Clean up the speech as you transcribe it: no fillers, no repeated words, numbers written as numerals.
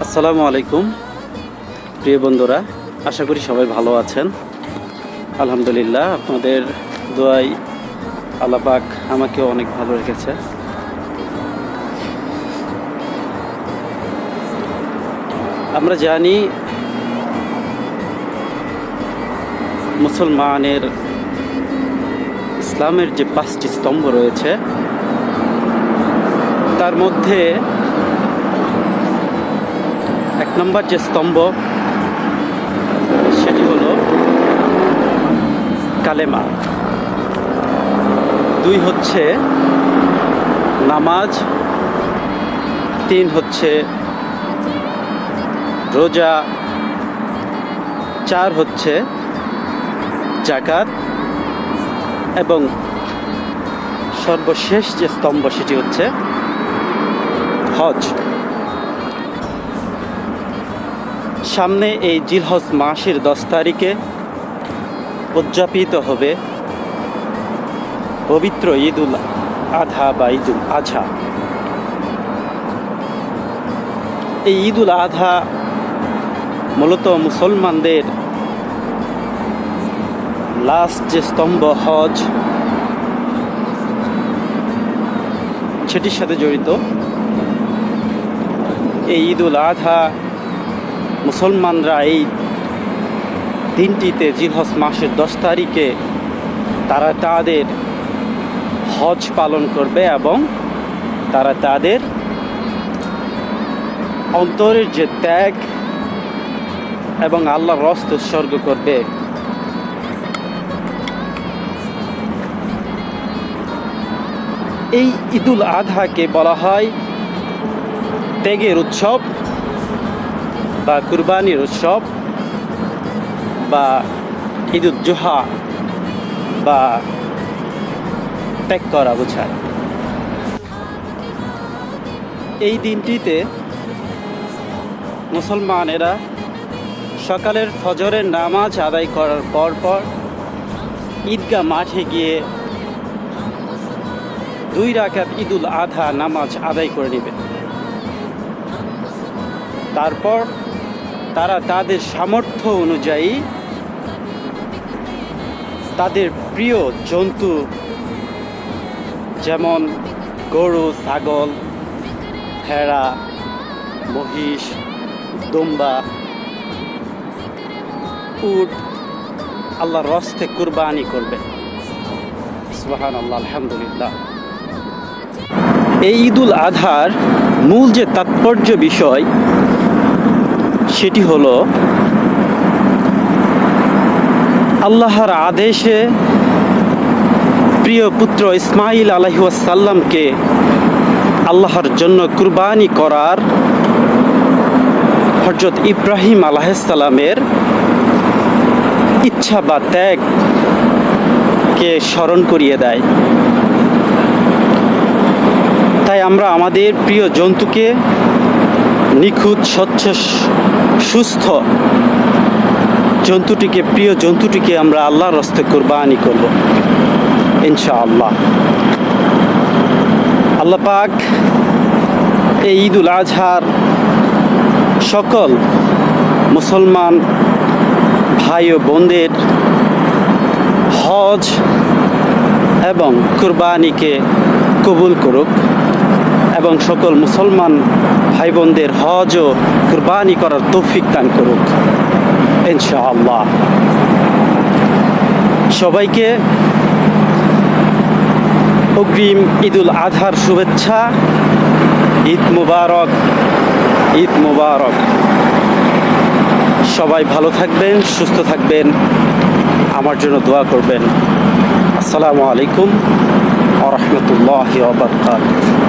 আসসালামু আলাইকুম প্রিয় বন্ধুরা, আশা করি সবাই ভালো আছেন। আলহামদুলিল্লাহ, আপনাদের দোয়ায় আল্লাহ পাক আমাকেও অনেক ভালো রেখেছে। আমরা জানি মুসলমানের ইসলামের যে 5টি স্তম্ভ রয়েছে তার মধ্যে 1 নম্বর যে স্তম্ভ সেটি হলো কালেমা, 2 হচ্ছে নামাজ, 3 হচ্ছে রোজা, 4 হচ্ছে যাকাত এবং সর্বশেষ যে স্তম্ভ সেটি হচ্ছে হজ। সামনে এই জিলহজ মাসের 10 তারিখে উদযাপিত হবে পবিত্র ঈদুল আধা বা ঈদুল আজহা। এই ঈদুল আধা মূলত মুসলমানদের লাস্ট যে স্তম্ভ হজ সেটির সাথে জড়িত। এই ঈদুল আধা মুসলমানরা এই দিনটিতে জিলহজ মাসের 10 তারিখে তারা তাদের হজ পালন করবে এবং তারা তাদের অন্তরের যে ত্যাগ এবং আল্লাহর রাস্তে উৎসর্গ করবে। এই ঈদুল আধাকে বলা হয় ত্যাগের উৎসব বা কুরবানির উৎসব বা ঈদুল জুহা বা ত্যাগ করা বোঝায়। এই দিনটিতে মুসলমানেরা সকালের ফজরের নামাজ আদায় করার পর ঈদগাহ মাঠে গিয়ে 2 রাকাত ঈদুল আধা নামাজ আদায় করে নেবে। তারপর তারা তাদের সামর্থ্য অনুযায়ী তাদের প্রিয় জন্তু যেমন গরু, ছাগল, ভেড়া, মহিষ, দুম্বা, উট আল্লাহর রাস্তে কুরবানি করবে। সুবহানাল্লাহ, আলহামদুলিল্লাহ। এই ঈদুল আধার মূল যে তাৎপর্য বিষয় সেটি হলো আল্লাহর আদেশে প্রিয় পুত্র ইসমাইল আলাইহিস সালামকে আল্লাহর জন্য কুরবানি করার হযরত ইব্রাহিম আলাইহিস সালামের ইচ্ছা বা ত্যাগকে স্মরণ করিয়ে দেয়। তাই আমরা আমাদের প্রিয় জন্তুকে নিখুঁত, স্বচ্ছ, সুস্থ প্রিয় জন্তুটিকে আমরা আল্লাহর রাস্তে কুরবানি করব ইনশাআল্লাহ। আল্লাহ পাক এই ঈদুল আজহার সকল মুসলমান ভাই ও বোনদের হজ এবং কুরবানিকে কবুল করুক এবং সকল মুসলমান ভাই বোনদের হজ ও কুরবানি করার তৌফিক দান করুক ইনশাআল্লাহ। সবাইকে অগ্রিম ঈদুল আজহার শুভেচ্ছা। ঈদ মুবারক, ঈদ মুবারক। সবাই ভালো থাকবেন, সুস্থ থাকবেন, আমার জন্য দোয়া করবেন। আসসালামু আলাইকুম ওয়া রাহমাতুল্লাহি ওয়া বারাকাতুহু।